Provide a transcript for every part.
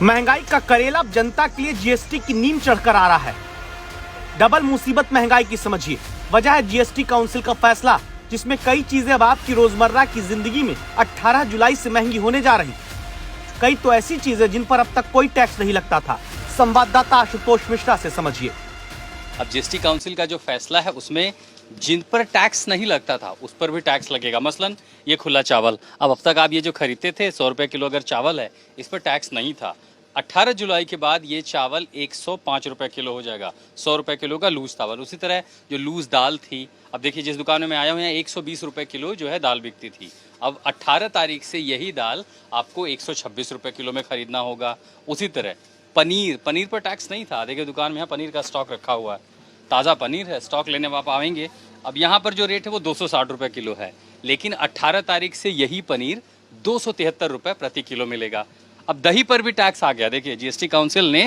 महंगाई का करेला अब जनता के लिए जीएसटी की नीम चढ़कर आ रहा है। डबल मुसीबत महंगाई की समझिए। वजह है जीएसटी काउंसिल का फैसला, जिसमें कई चीजें अब आपकी रोजमर्रा की जिंदगी में 18 जुलाई से महंगी होने जा रही। कई तो ऐसी चीजें जिन पर अब तक कोई टैक्स नहीं लगता था। संवाददाता आशुतोष मिश्रा से समझिए। अब जीएसटी काउंसिल का जो फैसला है उसमें जिन पर टैक्स नहीं लगता था उस पर भी टैक्स लगेगा। मसलन ये खुला चावल, अब तक आप ये जो खरीदते थे 100 रुपये किलो अगर चावल है, इस पर टैक्स नहीं था। 18 जुलाई के बाद ये चावल 105 रुपये किलो हो जाएगा, 100 रुपये किलो का लूज चावल। उसी तरह जो लूज दाल थी, अब देखिए जिस दुकान में मैं आया हूँ यहाँ 120 रुपये किलो जो है दाल बिकती थी, अब 18 तारीख से यही दाल आपको 126 रुपये किलो में खरीदना होगा। उसी तरह पनीर पर टैक्स नहीं था। देखिए दुकान में यहाँ पनीर का स्टॉक रखा हुआ है, ताज़ा पनीर है, स्टॉक लेने आप आएंगे। अब यहाँ पर जो रेट है वो 260 रुपये किलो है, लेकिन 18 तारीख से यही पनीर 273 रुपये प्रति किलो मिलेगा। अब दही पर भी टैक्स आ गया। देखिए जीएसटी काउंसिल ने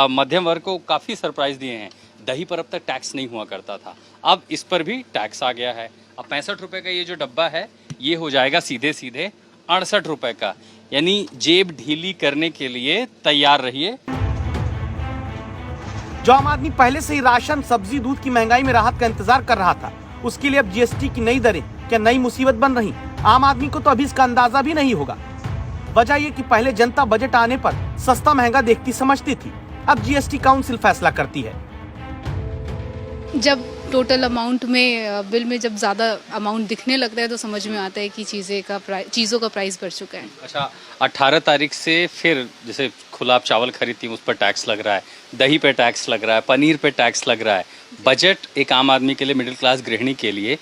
मध्यम वर्ग को काफ़ी सरप्राइज दिए हैं। दही पर अब तक टैक्स नहीं हुआ करता था, अब इस पर भी टैक्स आ गया है। अब 65 रुपये का ये जो डब्बा है ये हो जाएगा सीधे 68 रुपये का। यानी जेब ढीली करने के लिए तैयार रहिए। जो आम आदमी पहले से ही राशन, सब्जी, दूध की महंगाई में राहत का इंतजार कर रहा था, उसके लिए अब जीएसटी की नई दरें क्या नई मुसीबत बन रही? आम आदमी को तो अभी इसका अंदाजा भी नहीं होगा। वजह ये कि पहले जनता बजट आने पर सस्ता महंगा देखती समझती थी, अब जीएसटी काउंसिल फैसला करती है। जब टोटल अमाउंट में बिल में जब ज़्यादा अमाउंट दिखने लगता है तो समझ में आता है कि चीज़ों का प्राइस बढ़ चुका है। अच्छा, 18 तारीख से फिर जैसे खुला आप चावल खरीदती हैं उस पर टैक्स लग रहा है, दही पे टैक्स लग रहा है, पनीर पे टैक्स लग रहा है। बजट एक आम आदमी के लिए, मिडिल क्लास गृहिणी के लिए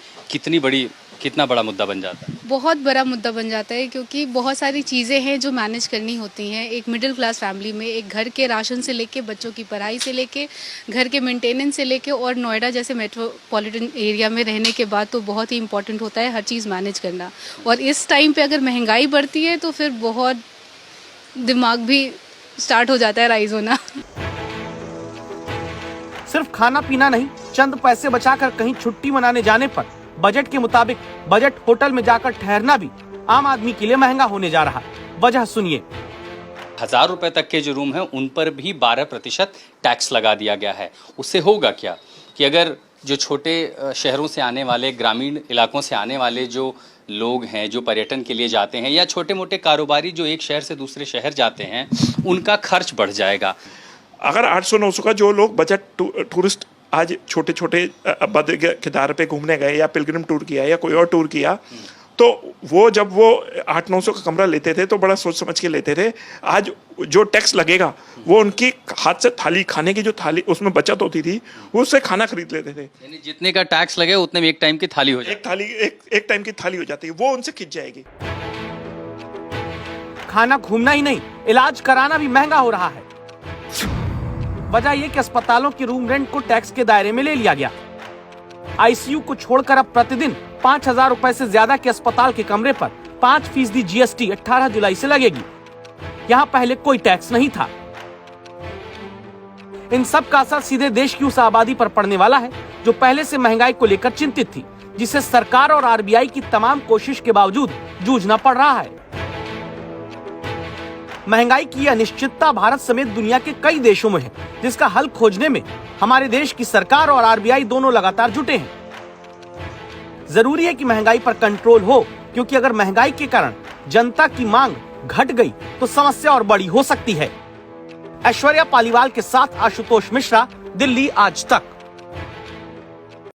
कितना बड़ा मुद्दा बन जाता है? बहुत बड़ा मुद्दा बन जाता है, क्योंकि बहुत सारी चीज़ें हैं जो मैनेज करनी होती हैं एक मिडिल क्लास फैमिली में। एक घर के राशन से लेके बच्चों की पढ़ाई से लेके घर के मेंटेनेंस से लेके, और नोएडा जैसे मेट्रोपॉलिटन एरिया में रहने के बाद तो बहुत ही इंपॉर्टेंट होता है हर चीज़ मैनेज करना। और इस टाइम पे अगर महंगाई बढ़ती है तो फिर बहुत दिमाग भी स्टार्ट हो जाता है राइज होना। सिर्फ खाना पीना नहीं, चंद पैसे बचाकर कहीं छुट्टी मनाने जाने पर बजट के मुताबिक बजट होटल में जाकर ठहरना भी आम आदमी के लिए महंगा होने जा रहा। वजह सुनिए। 1000 रुपए तक के जो रूम है उन पर भी 12% टैक्स लगा दिया गया है। उससे होगा क्या कि अगर जो छोटे शहरों से आने वाले, ग्रामीण इलाकों से आने वाले जो लोग हैं, जो पर्यटन के लिए जाते हैं, या छोटे मोटे कारोबारी जो एक शहर से दूसरे शहर जाते हैं, उनका खर्च बढ़ जाएगा। अगर 800-900 का जो लोग बजट टूरिस्ट आज छोटे छोटे केदार पे घूमने गए या पिलग्रिम टूर किया या कोई और टूर किया, तो वो जब वो 800-900 का कमरा लेते थे तो बड़ा सोच समझ के लेते थे। आज जो टैक्स लगेगा वो उनकी हाथ से थाली, खाने की जो थाली उसमें बचत होती थी, उससे खाना खरीद लेते थे। यानी जितने का टैक्स लगे उतने में एक टाइम की थाली हो जाती है। एक टाइम की थाली हो जाती है, वो उनसे खिंच जाएगी। खाना घूमना ही नहीं, इलाज कराना भी महंगा हो रहा है। वजह ये कि अस्पतालों के रूम रेंट को टैक्स के दायरे में ले लिया गया। आईसीयू को छोड़कर अब प्रतिदिन 5000 रुपए से ज्यादा के अस्पताल के कमरे पर 5% जीएसटी 18 जुलाई से लगेगी। यहाँ पहले कोई टैक्स नहीं था। इन सब का असर सीधे देश की उस आबादी पर पड़ने वाला है जो पहले से महंगाई को लेकर चिंतित थी, जिसे सरकार और आरबीआई की तमाम कोशिश के बावजूद जूझना पड़ रहा है। महंगाई की अनिश्चितता भारत समेत दुनिया के कई देशों में है, जिसका हल खोजने में हमारे देश की सरकार और आरबीआई दोनों लगातार जुटे हैं। जरूरी है कि महंगाई पर कंट्रोल हो, क्योंकि अगर महंगाई के कारण जनता की मांग घट गई तो समस्या और बड़ी हो सकती है। ऐश्वर्या पालीवाल के साथ आशुतोष मिश्रा, दिल्ली आज तक।